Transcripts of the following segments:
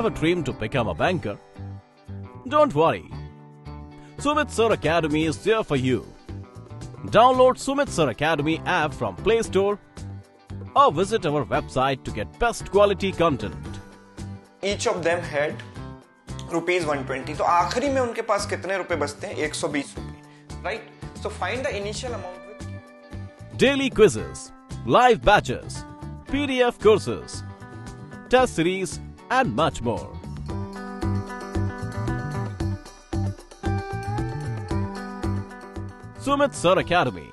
Have a dream to become a banker? Don't worry. Sumit Sir Academy is there for you. Download Sumit Sir Academy app from Play Store or visit our website to get best quality content. Each of them had ₹120. तो आखिरी में उनके पास कितने रुपए बचते हैं? 120 रुपए, right? So find the initial amount with Daily quizzes, live batches, PDF courses, test series, and much more. Sumit Sir Academy,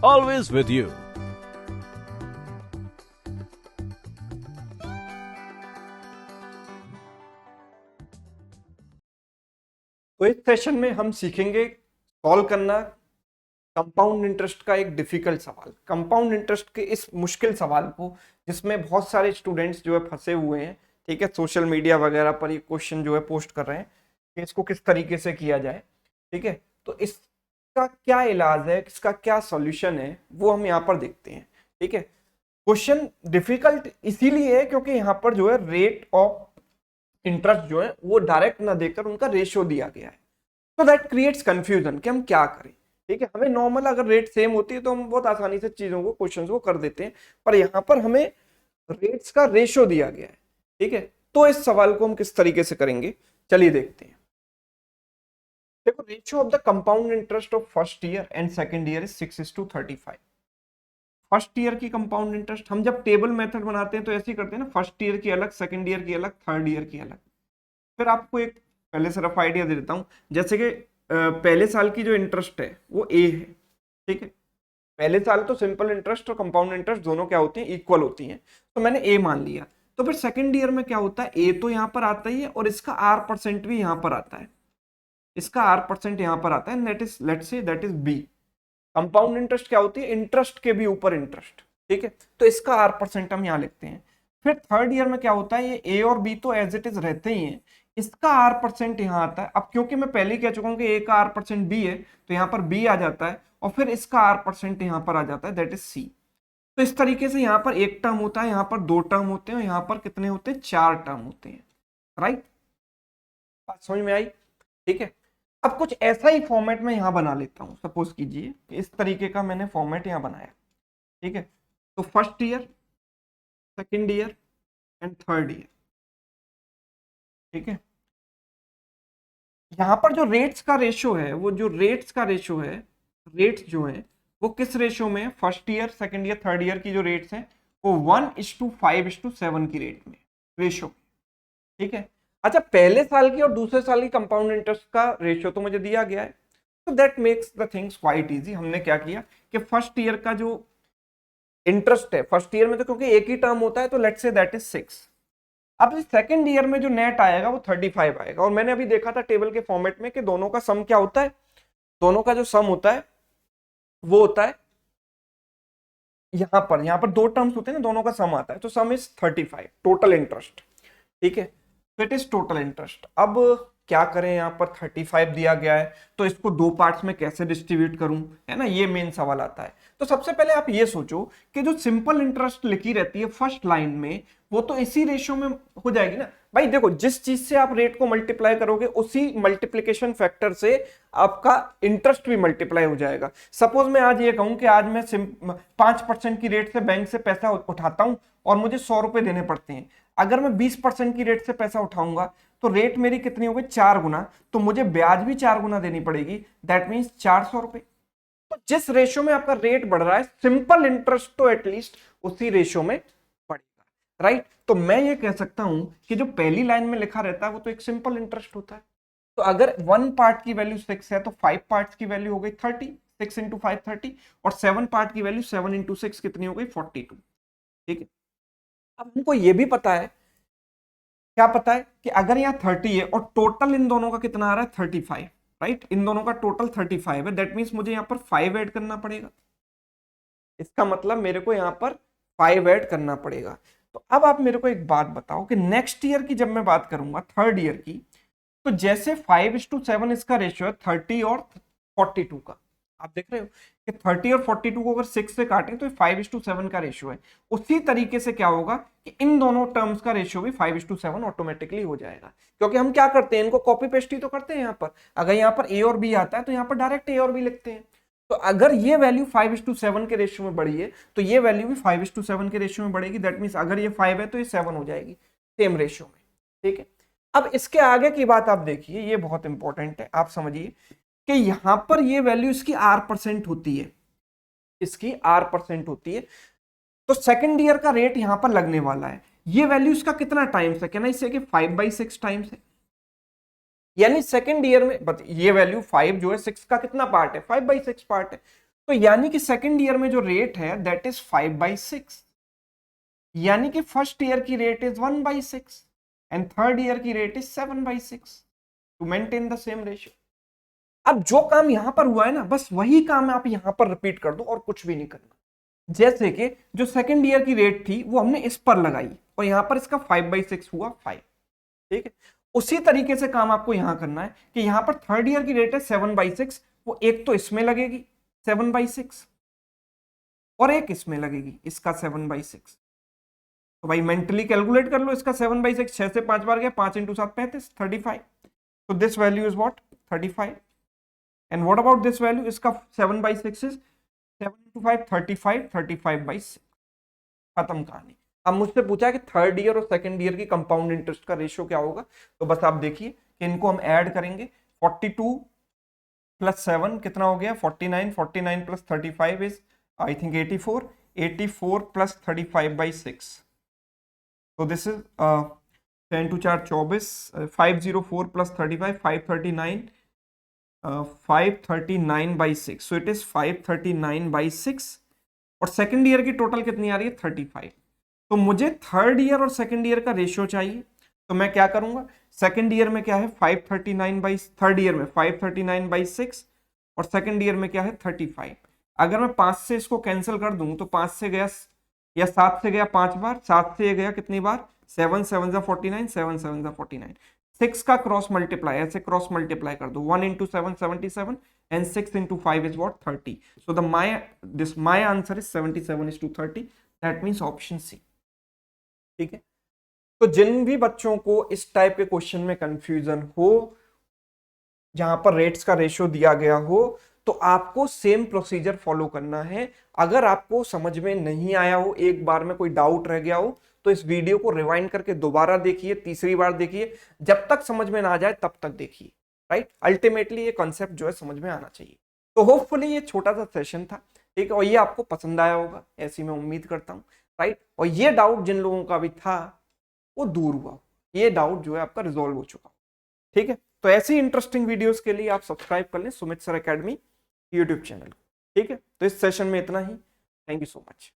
always with you. तो इस सेशन में हम सीखेंगे सॉल्व करना कंपाउंड इंटरेस्ट का एक डिफिकल्ट सवाल। कंपाउंड इंटरेस्ट के इस मुश्किल सवाल को, जिसमें बहुत सारे स्टूडेंट्स जो है फंसे हुए हैं, ठीक है, सोशल मीडिया वगैरह पर ये क्वेश्चन जो है पोस्ट कर रहे हैं कि इसको किस तरीके से किया जाए, ठीक है। तो इसका क्या इलाज है, इसका क्या सॉल्यूशन है, वो हम यहाँ पर देखते हैं, ठीक है। क्वेश्चन डिफिकल्ट इसीलिए है क्योंकि यहाँ पर जो है रेट ऑफ इंटरेस्ट जो है वो डायरेक्ट ना देकर उनका रेशियो दिया गया है। तो दैट क्रिएट्स कंफ्यूजन कि हम क्या करें, ठीक है। हमें नॉर्मल अगर रेट सेम होती है तो हम बहुत आसानी से चीजों को, क्वेश्चंस को कर देते हैं, पर यहाँ पर हमें रेट्स का रेशियो दिया गया है, ठीक है। तो इस सवाल को हम किस तरीके से करेंगे, चलिए देखते हैं। देखो, ratio of the compound interest of first year and second year is 6:35। First year की कंपाउंड इंटरेस्ट हम जब टेबल मेथड बनाते हैं तो ऐसे ही करते हैं ना, फर्स्ट ईयर की अलग, सेकंड ईयर की अलग, थर्ड ईयर की अलग। फिर आपको एक पहले से रफ आइडिया दे देता हूं, जैसे कि पहले साल की जो इंटरेस्ट है वो ए है, ठीक है। पहले साल तो सिंपल इंटरेस्ट और कंपाउंड इंटरेस्ट दोनों क्या होती हैं, इक्वल होती हैं, तो मैंने ए मान लिया। तो फिर सेकंड ईयर में क्या होता है, ए तो यहाँ पर आता ही है और इसका R% भी यहाँ पर आता है, इसका R% यहाँ पर आता है, that is, let's say that is B. Compound interest क्या होती है, इंटरेस्ट के भी ऊपर इंटरेस्ट, ठीक है। तो इसका R% हम यहाँ लिखते हैं। फिर थर्ड ईयर में क्या होता है, ये ए और बी तो एज इट इज रहते ही हैं, इसका R% यहाँ आता है। अब क्योंकि मैं पहले ही कह चुका हूँ कि ए का R% बी है, तो यहाँ पर बी आ जाता है और फिर इसका R% यहाँ पर आ जाता है, दैट इज सी। तो इस तरीके से यहाँ पर एक टर्म होता है, यहाँ पर दो टर्म होते हैं और यहाँ पर कितने होते हैं, 4 टर्म होते हैं, राइट। बात समझ में आई, ठीक है। अब कुछ ऐसा ही फॉर्मेट में यहां बना लेता हूं, सपोज कीजिए इस तरीके का मैंने फॉर्मेट यहां बनाया, ठीक है। तो first year, second year and third year, ठीक है। यहां पर जो रेट्स का रेशियो है, वो जो रेट्स का रेशियो है, रेट्स जो है वो किस रेशियो में है, first year, second year, third year की जो रेट्स हैं वो 1:5:7 की रेट में रेशियो, ठीक है। अच्छा, पहले साल की और दूसरे साल की कंपाउंड इंटरेस्ट का रेशियो तो मुझे दिया गया है, तो that makes the things quite easy. हमने क्या किया कि फर्स्ट ईयर का जो इंटरेस्ट है, फर्स्ट ईयर में तो क्योंकि एक ही टर्म होता है तो लेट्स से दैट इज 6। अब सेकंड ईयर में जो नेट आएगा वो 35 आएगा, और मैंने अभी देखा था टेबल के फॉर्मेट में कि दोनों का सम क्या होता है, दोनों का जो सम होता है वो होता है यहाँ पर दो टर्म्स होते हैं ना, दोनों का सम आता है, तो सम इज 35 टोटल इंटरेस्ट, ठीक है। It is total interest. अब क्या करें, यहाँ पर 35 दिया गया है, तो इसको दो पार्ट्स में कैसे डिस्ट्रीब्यूट करूं, है ना, ये मेन सवाल आता है। तो सबसे पहले आप ये सोचो कि जो सिंपल इंटरेस्ट लिखी रहती है फर्स्ट लाइन में, वो तो इसी रेशियो में हो जाएगी ना भाई। देखो, जिस चीज से आप रेट को मल्टीप्लाई करोगे उसी मल्टीप्लीकेशन फैक्टर से आपका इंटरेस्ट भी मल्टीप्लाई हो जाएगा। सपोज मैं आज ये कहूं कि आज मैं 5% की रेट से बैंक से पैसा उठाता हूं और मुझे 100 रुपए देने पड़ते हैं। अगर मैं 20% की रेट से पैसा उठाऊंगा तो रेट मेरी कितनी हो गई, 4 गुना, तो मुझे ब्याज भी 4 गुना देनी पड़ेगी, दैट मीन्स 400 रुपए। तो जिस रेशियो में आपका रेट बढ़ रहा है, सिंपल इंटरेस्ट तो एटलीस्ट उसी रेशियो में बढ़ेगा, राइट। तो मैं ये कह सकता हूं कि जो पहली लाइन में लिखा रहता है वो तो एक सिंपल इंटरेस्ट होता है। तो अगर 1 पार्ट की वैल्यू 6 है तो 5 पार्ट्स की वैल्यू हो गई 30, 6 × 5 30, और 7 पार्ट की वैल्यू 7 × 6 कितनी हो गई, 42, ठीक है। अब हमको ये भी पता है, क्या पता है कि अगर यहाँ 30 है और टोटल इन दोनों का कितना आ रहा है, 35, राइट। इन दोनों का टोटल 35 है, दैट मीन्स मुझे यहाँ पर 5 ऐड करना पड़ेगा। इसका मतलब मेरे को यहाँ पर 5 ऐड करना पड़ेगा। तो अब आप मेरे को एक बात बताओ कि नेक्स्ट ईयर की जब मैं बात करूंगा, थर्ड ईयर की, तो जैसे 5:7 इसका रेशियो है 30 और 42 का, आप देख रहे हो कि 30 और 42 को अगर 6 से काटें तो 5:7 का रेशियो है। उसी तरीके से क्या होगा कि इन दोनों टर्म्स का रेशियो भी 5:7 ऑटोमेटिकली हो जाएगा, क्योंकि हम क्या करते हैं, इनको कॉपी पेस्ट ही तो करते हैं। यहाँ पर अगर यहाँ पर ए और बी आता है तो यहाँ पर डायरेक्ट ए और बी लिखते हैं। तो अगर ये वैल्यू 5:7 के रेशियो में बढ़ी है तो ये वैल्यू भी 5:7 के रेशियो में बढ़ेगी। दैट मीन्स अगर ये 5 है तो ये 7 हो जाएगी सेम रेशियो में। ठीक है, अब इसके आगे की बात आप देखिए, ये बहुत इंपॉर्टेंट है, आप समझिए कि यहां पर ये वैल्यू इसकी R% होती है, इसकी R% होती है। तो सेकंड ईयर का रेट यहां पर लगने वाला है। ये वैल्यू इसका कितना टाइम्स है, कहना इससे कि 5/6 टाइम्स है, यानी सेकंड ईयर में ये वैल्यू 5 जो है 6 का कितना पार्ट है, 5/6 पार्ट है। तो यानी कि सेकंड ईयर में जो रेट है दैट इज 5/6, यानी कि फर्स्ट ईयर की rate is 1/6 and third year की rate is 7/6 to maintain the same ratio. अब जो काम यहां पर हुआ है ना, बस वही काम आप यहां पर रिपीट कर दो और कुछ भी नहीं करना। जैसे कि जो सेकंड ईयर की रेट थी वो हमने इस पर लगाई और यहां पर इसका 5/6 हुआ 5। ठीक है, उसी तरीके से काम आपको यहां करना है कि यहां पर थर्ड ईयर की रेट है 7/6, वो एक तो इसमें लगेगी 7/6 और एक इसमें लगेगी इसका 7/6। तो भाई मेंटली कैलकुलेट कर लो, इसका 7/6 6 से 5 बार गया, 5 × 7 35, 35। तो this value is what 35। And what about this value, इसका 7/6 इज 7 × 5 35, 35/6। खत्म कहानी। अब मुझसे पूछा है कि थर्ड ईयर और सेकंड ईयर की कंपाउंड इंटरेस्ट का रेशियो क्या होगा, तो बस आप देखिए कि इनको हम ऐड करेंगे। 42 + 7 कितना हो गया 49, 49 + 35 is I think 84, 84 + 35/6। So this is 10 to 4 24, 504 + 35 539, 539/6। So it is 539/6 और सेकंड ईयर की टोटल कितनी आ रही है 35। तो मुझे थर्ड ईयर और सेकंड ईयर का रेशियो चाहिए, तो मैं क्या करूंगा, सेकंड ईयर में क्या है 539 थर्ड ईयर में 539/6 और सेकंड ईयर में क्या है 35। अगर मैं 5 से इसको कैंसिल कर दूं तो 5 से गया या 7 से गया 5 बार, 7 से गया कितनी बार 7 7 49, 7 7 49। 6 का क्रॉस मल्टीप्लाई, ऐसे क्रॉस मल्टीप्लाई कर दो, 1 × 7 77 and 6 × 5 is what 30। so the my answer is 77:30, that means option C। ठीक है, तो जिन भी बच्चों को इस टाइप के क्वेश्चन में कंफ्यूजन हो, जहां पर रेट्स का रेशियो दिया गया हो, तो आपको सेम प्रोसीजर फॉलो करना है। अगर आपको समझ में नहीं आया हो, एक बार में कोई डाउट रह गया हो, तो इस वीडियो को रिवाइंड करके दोबारा देखिए, तीसरी बार देखिए, जब तक समझ में ना आ जाए तब तक देखिए। राइट, अल्टीमेटली ये कॉन्सेप्ट जो है समझ में आना चाहिए। तो होपफुली ये छोटा सा सेशन था, ठीक है, और ये आपको पसंद आया होगा, ऐसी मैं उम्मीद करता हूँ। राइट, और ये डाउट जिन लोगों का भी था वो दूर हुआ, ये डाउट जो है आपका रिजॉल्व हो चुका। ठीक है, तो ऐसी इंटरेस्टिंग वीडियोस के लिए आप सब्सक्राइब कर लें Sumit sir academy YouTube channel. ठीक है, तो इस सेशन में इतना ही। Thank you so much.